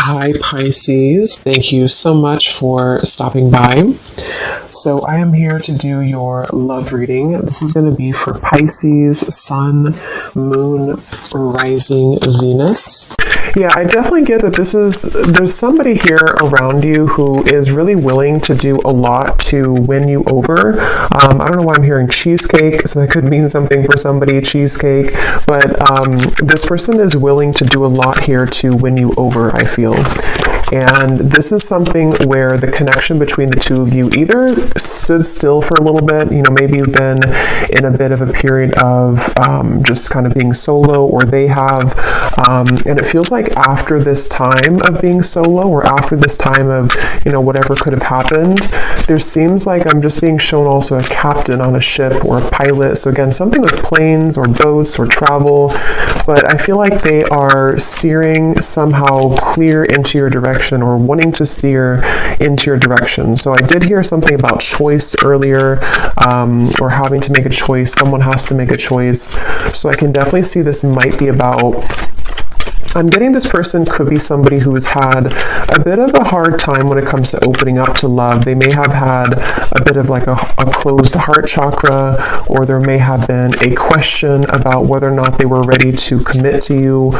Hi, Pisces. Thank you so much for stopping by. So I am here to do your love reading. This is going to be for Pisces, Sun, Moon, Rising, Venus. Yeah, I definitely get that there's somebody here around you who is really willing to do a lot to win you over. I don't know why I'm hearing cheesecake, so that could mean something for somebody, cheesecake, but this person is willing to do a lot here to win you over, I feel. And this is something where the connection between the two of you either stood still for a little bit, maybe you've been in a bit of a period of just kind of being solo, or they have, and it feels like after this time of being solo, or after this time of, whatever could have happened, there seems like I'm just being shown also a captain on a ship or a pilot. So again, something with planes or boats or travel, but I feel like they are steering somehow clear into your direction, or wanting to steer into your direction. So I did hear something about choice earlier, or having to make a choice. Someone has to make a choice. So I can definitely see this might be about, I'm getting this person could be somebody who has had a bit of a hard time when it comes to opening up to love. They may have had a bit of like a closed heart chakra, or there may have been a question about whether or not they were ready to commit to you,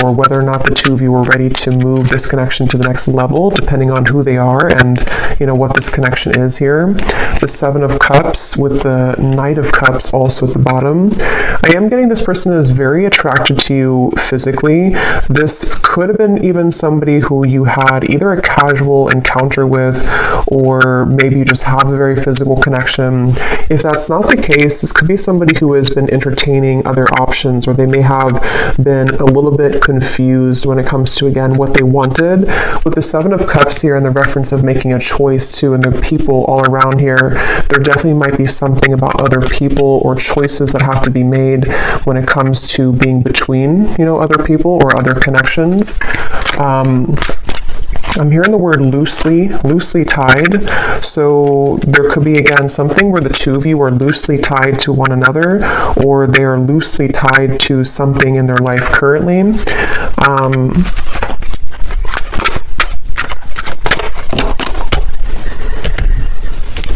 or whether or not the two of you were ready to move this connection to the next level, depending on who they are and what this connection is here. The Seven of Cups with the Knight of Cups also at the bottom. I am getting this person is very attracted to you physically. This could have been even somebody who you had either a casual encounter with, or maybe you just have a very physical connection. If that's not the case, this could be somebody who has been entertaining other options, or they may have been a little bit confused when it comes to, again, what they wanted. With the Seven of Cups here and the reference of making a choice too, and the people all around here, there definitely might be something about other people or choices that have to be made when it comes to being between, other people or other connections. I'm hearing the word loosely tied. So there could be, again, something where the two of you are loosely tied to one another, or they are loosely tied to something in their life currently.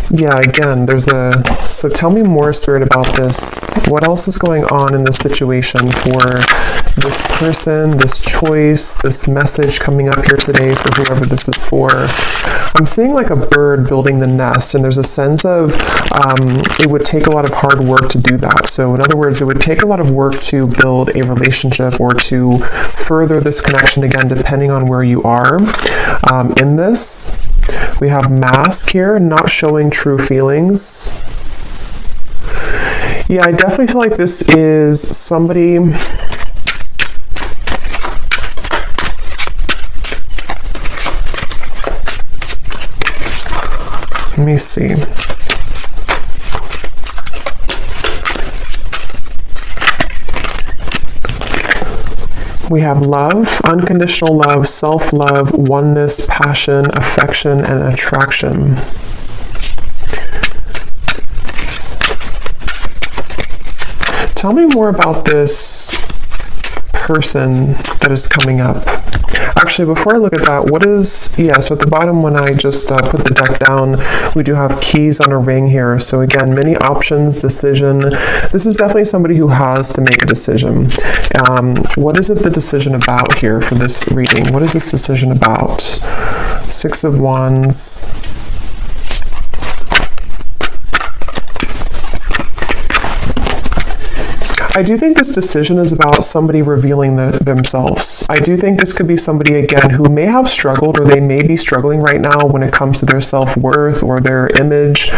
Yeah, again, so tell me more, Spirit, about this. What else is going on in this situation for this person, this choice, this message coming up here today for whoever this is for? I'm seeing like a bird building the nest, and there's a sense of it would take a lot of hard work to do that. So in other words, it would take a lot of work to build a relationship or to further this connection, again, depending on where you are in this. We have mask here, not showing true feelings. Yeah, I definitely feel like this is somebody... Let me see. We have love, unconditional love, self-love, oneness, passion, affection, and attraction. Tell me more about this person that is coming up. Actually, before I look at that, so at the bottom when I just put the deck down, we do have keys on a ring here. So again, many options, decision. This is definitely somebody who has to make a decision. What is it the decision about here for this reading? What is this decision about? Six of Wands. I do think this decision is about somebody revealing themselves. I do think this could be somebody, again, who may have struggled, or they may be struggling right now when it comes to their self-worth or their image.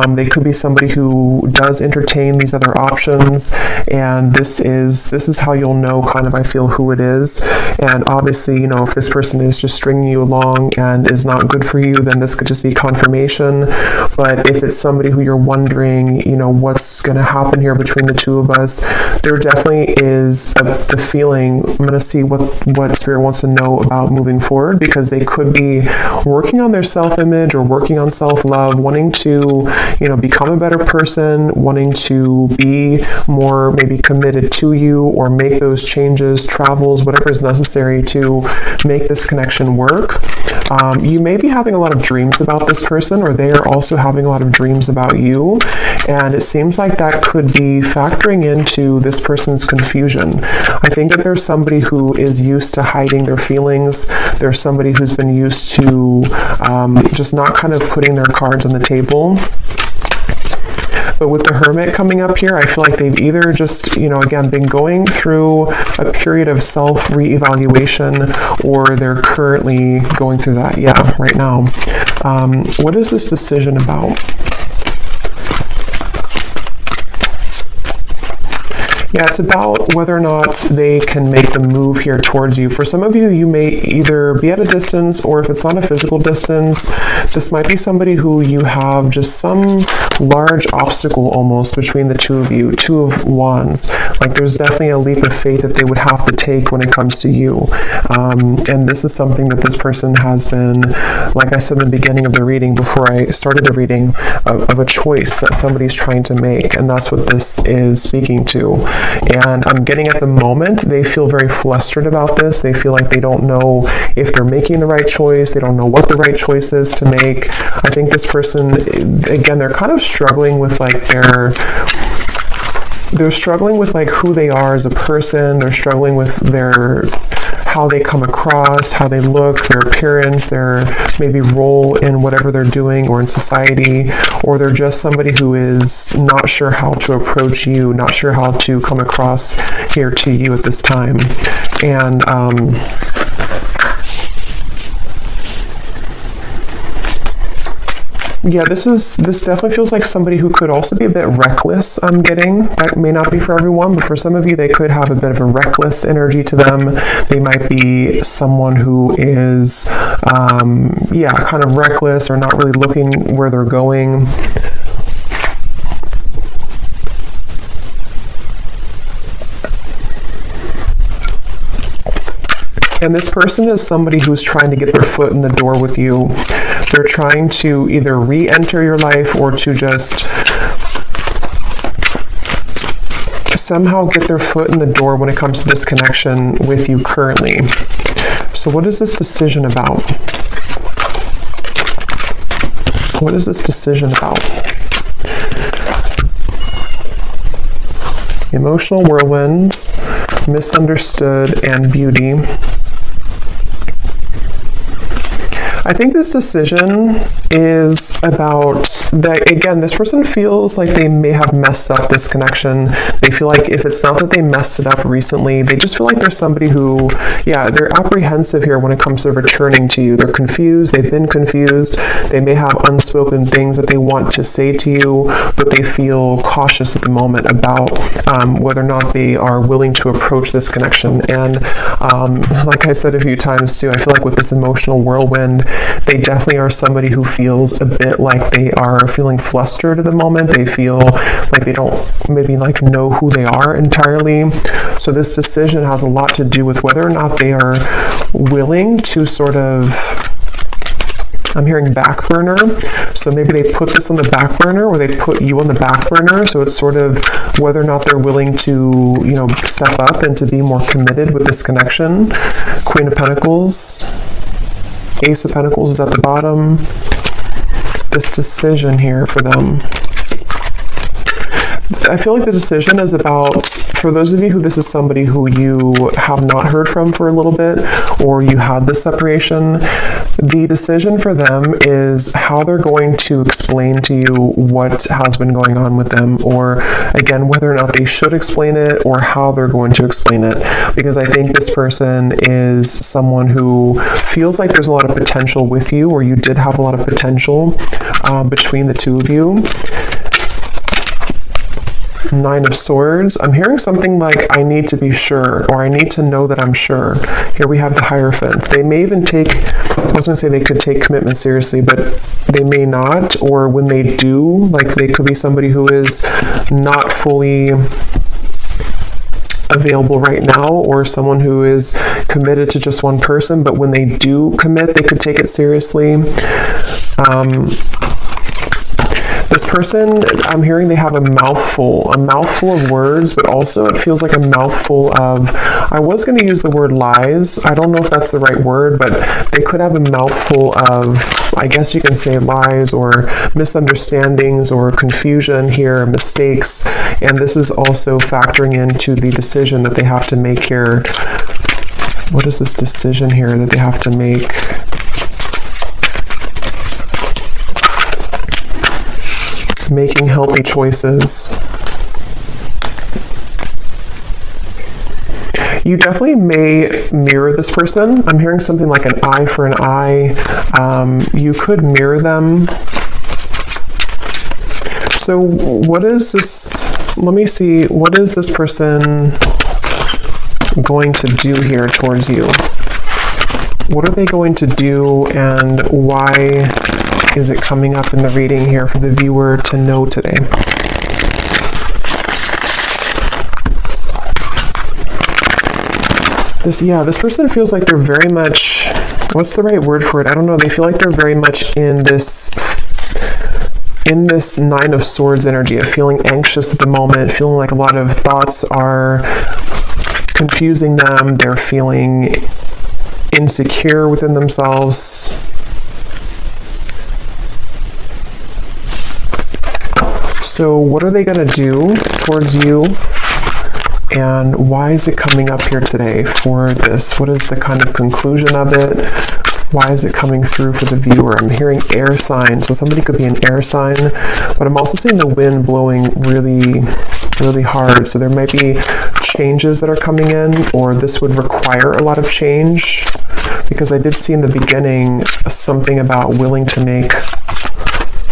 They could be somebody who does entertain these other options, and this is how you'll know, kind of, I feel, who it is. And obviously, if this person is just stringing you along and is not good for you, then this could just be confirmation. But if it's somebody who you're wondering, what's going to happen here between the two of us, there definitely is the feeling. I'm going to see what Spirit wants to know about moving forward, because they could be working on their self-image or working on self-love, wanting to, become a better person, wanting to be more maybe committed to you, or make those changes, travels, whatever is necessary to make this connection work. You may be having a lot of dreams about this person, or they are also having a lot of dreams about you, and it seems like that could be factoring into this person's confusion. I think that there's somebody who is used to hiding their feelings. There's somebody who's been used to just not kind of putting their cards on the table. But with the Hermit coming up here, I feel like they've either just, again, been going through a period of self-reevaluation, or they're currently going through that, right now. What is this decision about? Yeah, it's about whether or not they can make the move here towards you. For some of you, you may either be at a distance, or if it's not a physical distance, this might be somebody who you have just some large obstacle almost between the two of you, Two of Wands. Like there's definitely a leap of faith that they would have to take when it comes to you. And this is something that this person has been, like I said in the beginning of the reading, before I started the reading, of a choice that somebody's trying to make. And that's what this is speaking to. And I'm getting at the moment, they feel very flustered about this. They feel like they don't know if they're making the right choice. They don't know what the right choice is to make. I think this person, again, they're kind of struggling with they're struggling with who they are as a person. They're struggling with how they come across, how they look, their appearance, their maybe role in whatever they're doing or in society, or they're just somebody who is not sure how to approach you, not sure how to come across here to you at this time. And yeah, this definitely feels like somebody who could also be a bit reckless, I'm getting. That may not be for everyone, but for some of you, they could have a bit of a reckless energy to them. They might be someone who is, kind of reckless, or not really looking where they're going. And this person is somebody who's trying to get their foot in the door with you. They're trying to either re-enter your life, or to just somehow get their foot in the door when it comes to this connection with you currently. So what is this decision about? What is this decision about? Emotional whirlwinds, misunderstood, and beauty. I think this decision is about that, again, this person feels like they may have messed up this connection. They feel like if it's not that they messed it up recently, they just feel like there's somebody who, they're apprehensive here when it comes to returning to you. They're confused. They've been confused. They may have unspoken things that they want to say to you, but they feel cautious at the moment about whether or not they are willing to approach this connection. And like I said a few times too, I feel like with this emotional whirlwind, they definitely are somebody who feels a bit like they are feeling flustered at the moment. They feel like they don't maybe know who they are entirely. So this decision has a lot to do with whether or not they are willing to sort of, I'm hearing back burner. So maybe they put this on the back burner, or they put you on the back burner. So it's sort of whether or not they're willing to, step up and to be more committed with this connection. Queen of Pentacles. Ace of Pentacles is at the bottom. This decision here for them. I feel like the decision is about, for those of you who this is somebody who you have not heard from for a little bit, or you had this separation, the decision for them is how they're going to explain to you what has been going on with them, or again, whether or not they should explain it, or how they're going to explain it. Because I think this person is someone who feels like there's a lot of potential with you, or you did have a lot of potential between the two of you. Nine of Swords. I'm hearing something like, I need to be sure, or I need to know that I'm sure. Here we have the Hierophant. They may even take, I was going to say they could take commitment seriously, but they may not, or when they do, they could be somebody who is not fully available right now, or someone who is committed to just one person, but when they do commit, they could take it seriously. This person, I'm hearing they have a mouthful of words, but also it feels like a mouthful of, I was going to use the word lies. I don't know if that's the right word, but they could have a mouthful of, I guess you can say lies or misunderstandings or confusion here, mistakes. And this is also factoring into the decision that they have to make here. What is this decision here that they have to make? Making healthy choices. You definitely may mirror this person. I'm hearing something like an eye for an eye. You could mirror them. So what is this? Let me see. What is this person going to do here towards you? What are they going to do, and why is it coming up in the reading here for the viewer to know today? This person feels like they're very much, what's the right word for it? I don't know. They feel like they're very much in this Nine of Swords energy of feeling anxious at the moment, feeling like a lot of thoughts are confusing them. They're feeling insecure within themselves. So what are they going to do towards you, and why is it coming up here today for this? What is the kind of conclusion of it? Why is it coming through for the viewer? I'm hearing air sign, so somebody could be an air sign, but I'm also seeing the wind blowing really, really hard. So there might be changes that are coming in, or this would require a lot of change, because I did see in the beginning something about willing to make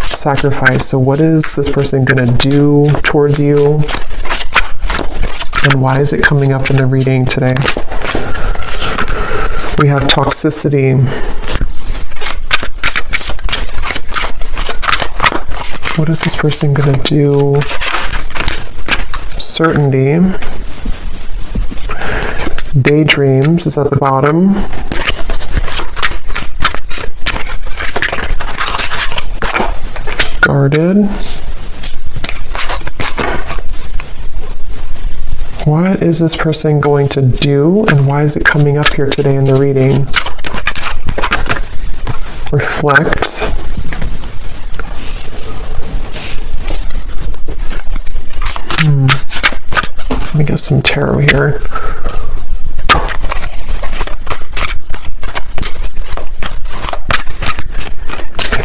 sacrifice. So what is this person going to do towards you, and why is it coming up in the reading today? We have toxicity. What is this person going to do? Certainty. Daydreams is at the bottom. Guarded. What is this person going to do, and why is it coming up here today in the reading? Reflect. Let me get some tarot here.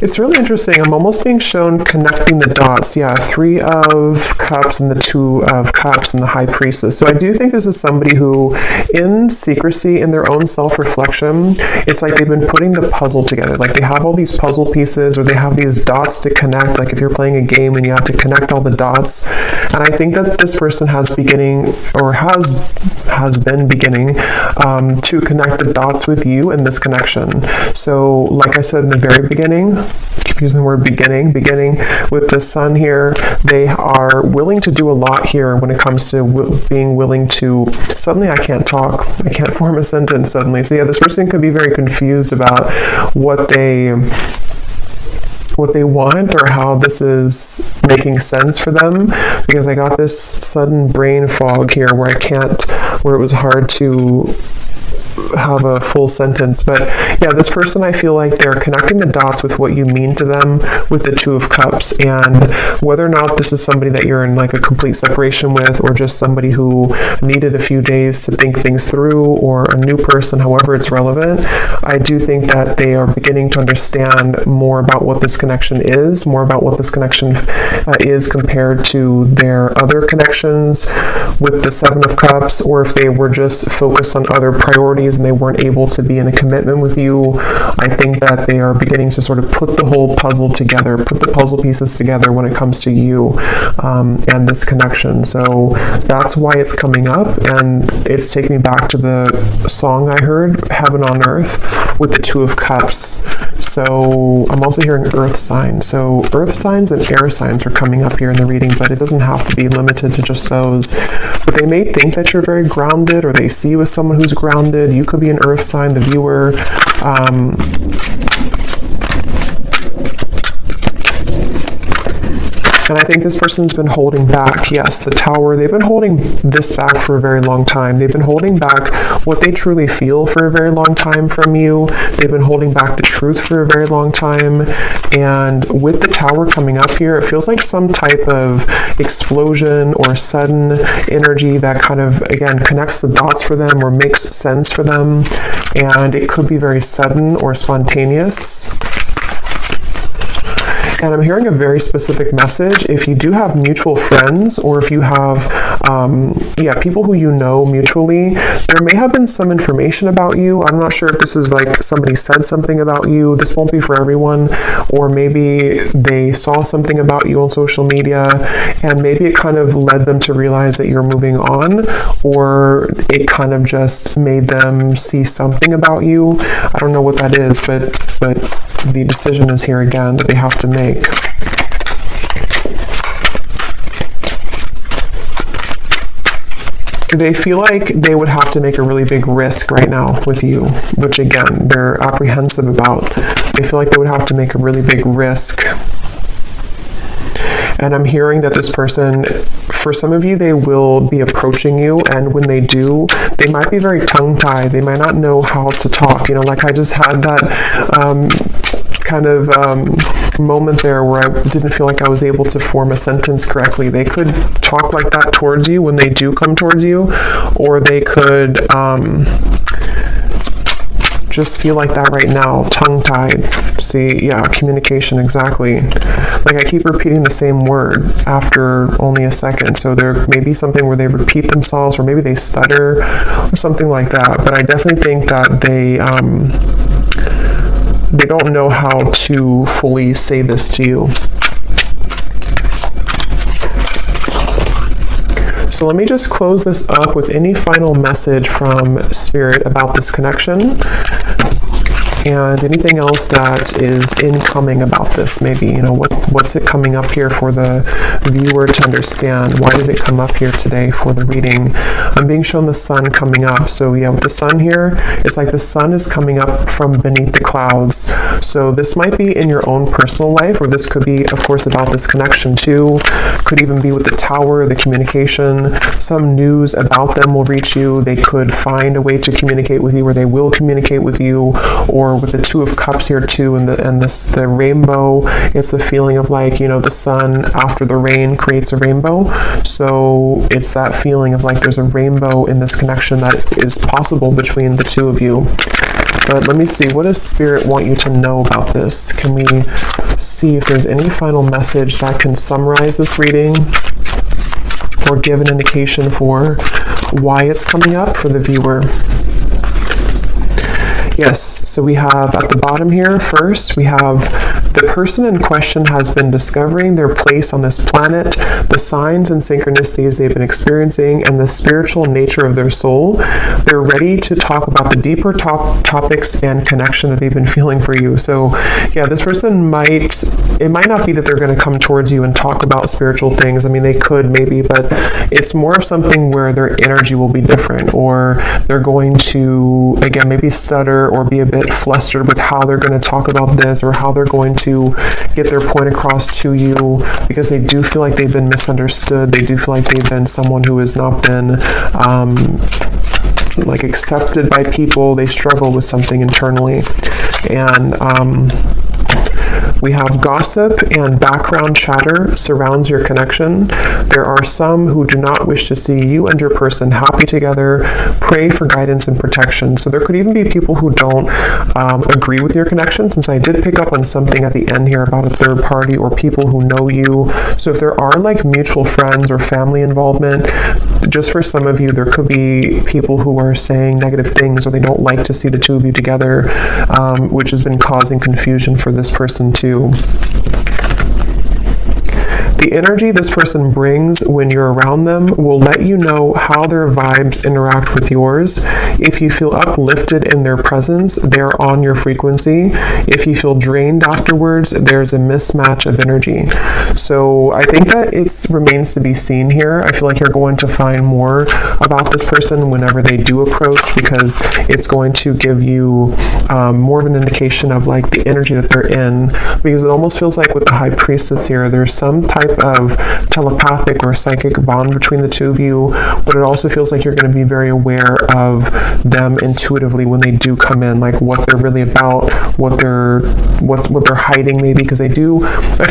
It's really interesting. I'm almost being shown connecting the dots. Yeah, 3 of Cups and the 2 of Cups and the High Priestess. So I do think this is somebody who, in secrecy, in their own self-reflection, it's like they've been putting the puzzle together. Like they have all these puzzle pieces, or they have these dots to connect. Like if you're playing a game and you have to connect all the dots. And I think that this person has beginning, or has been beginning, to connect the dots with you in this connection. So like I said in the very beginning, I keep using the word beginning with the sun here, they are willing to do a lot here when it comes to being willing to, suddenly I can't talk, I can't form a sentence suddenly. So yeah, this person could be very confused about what they want, or how this is making sense for them, because I got this sudden brain fog here where it was hard to have a full sentence. But yeah, this person, I feel like they're connecting the dots with what you mean to them with the 2 of Cups, and whether or not this is somebody that you're in like a complete separation with, or just somebody who needed a few days to think things through, or a new person, however it's relevant, I do think that they are beginning to understand more about what this connection is, more about what this connection is compared to their other connections with the 7 of Cups, or if they were just focused on other priorities and they weren't able to be in a commitment with you. I think that they are beginning to sort of put the whole puzzle together, put the puzzle pieces together when it comes to you and this connection. So that's why it's coming up, and it's taking me back to the song I heard, Heaven on Earth, with the 2 of Cups. So I'm also hearing earth sign. So earth signs and air signs are coming up here in the reading, but it doesn't have to be limited to just those. But they may think that you're very grounded, or they see you as someone who's grounded. You could be an earth sign, the viewer. And I think this person's been holding back. Yes, the Tower, they've been holding this back for a very long time. They've been holding back what they truly feel for a very long time from you. They've been holding back the truth for a very long time. And with the Tower coming up here, it feels like some type of explosion or sudden energy that kind of, again, connects the dots for them or makes sense for them. And it could be very sudden or spontaneous. And I'm hearing a very specific message. If you do have mutual friends, or if you have, people who you know mutually, there may have been some information about you. I'm not sure if this is like somebody said something about you. This won't be for everyone. Or maybe they saw something about you on social media, and maybe it kind of led them to realize that you're moving on, or it kind of just made them see something about you. I don't know what that is, but the decision is here again that they have to make. They feel like they would have to make a really big risk right now with you, which again, they're apprehensive about. They feel like they would have to make a really big risk. And I'm hearing that this person, for some of you, they will be approaching you, and when they do, they might be very tongue-tied. They might not know how to talk. You know, like I just had that moment there where I didn't feel like I was able to form a sentence correctly. They could talk like that towards you when they do come towards you, or they could just feel like that right now, tongue-tied. See, yeah, communication, exactly. Like I keep repeating the same word after only a second, so there may be something where they repeat themselves, or maybe they stutter, or something like that. But I definitely think that they don't know how to fully say this to you. So let me just close this up with any final message from Spirit about this connection, and anything else that is incoming about this. Maybe, you know, what's it coming up here for the viewer to understand? Why did it come up here today for the reading? I'm being shown the sun coming up. So yeah, with the sun here, it's like the sun is coming up from beneath the clouds. So this might be in your own personal life, or this could be, of course, about this connection too. Could even be with the Tower, the communication. Some news about them will reach you. They could find a way to communicate with you, or they will communicate with you. Or with the Two of Cups here too, and the rainbow, it's the feeling of like, you know, the sun after the rain creates a rainbow. So it's that feeling of like there's a rainbow in this connection that is possible between the two of you. But let me see, what does Spirit want you to know about this? Can we see if there's any final message that can summarize this reading, or give an indication for why it's coming up for the viewer? Yes, so we have at the bottom here, first, we have the person in question has been discovering their place on this planet, the signs and synchronicities they've been experiencing, and the spiritual nature of their soul. They're ready to talk about the deeper topics and connection that they've been feeling for you. So, yeah, this person it might not be that they're going to come towards you and talk about spiritual things. I mean, they could maybe, but it's more of something where their energy will be different, or they're going to, again, maybe stutter or be a bit flustered with how they're going to talk about this, or how they're going to get their point across to you, because they do feel like they've been misunderstood. They do feel like they've been someone who has not been like accepted by people. They struggle with something internally. And we have gossip and background chatter surrounds your connection. There are some who do not wish to see you and your person happy together. Pray for guidance and protection. So there could even be people who don't agree with your connection, since I did pick up on something at the end here about a third party or people who know you. So if there are like mutual friends or family involvement, just for some of you, there could be people who are saying negative things, or they don't like to see the two of you together, which has been causing confusion for this person too. The energy this person brings when you're around them will let you know how their vibes interact with yours. If you feel uplifted in their presence, they're on your frequency. If you feel drained afterwards, there's a mismatch of energy. So I think that it remains to be seen here. I feel like you're going to find more about this person whenever they do approach, because it's going to give you more of an indication of like the energy that they're in, because it almost feels like with the High Priestess here, there's some type of telepathic or psychic bond between the two of you, but it also feels like you're going to be very aware of them intuitively when they do come in, like what they're really about, what they're hiding maybe, because I feel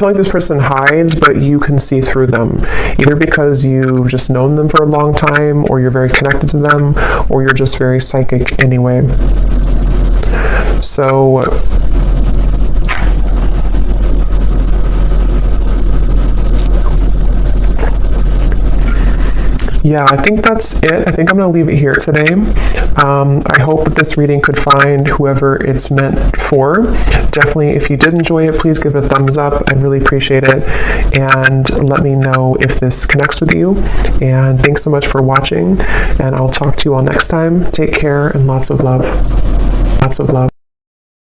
like this person hides, but you can see through them, either because you've just known them for a long time, or you're very connected to them, or you're just very psychic anyway. So yeah, I think that's it. I think I'm going to leave it here today. I hope that this reading could find whoever it's meant for. Definitely, if you did enjoy it, please give it a thumbs up. I'd really appreciate it. And let me know if this connects with you. And thanks so much for watching. And I'll talk to you all next time. Take care and lots of love. Lots of love.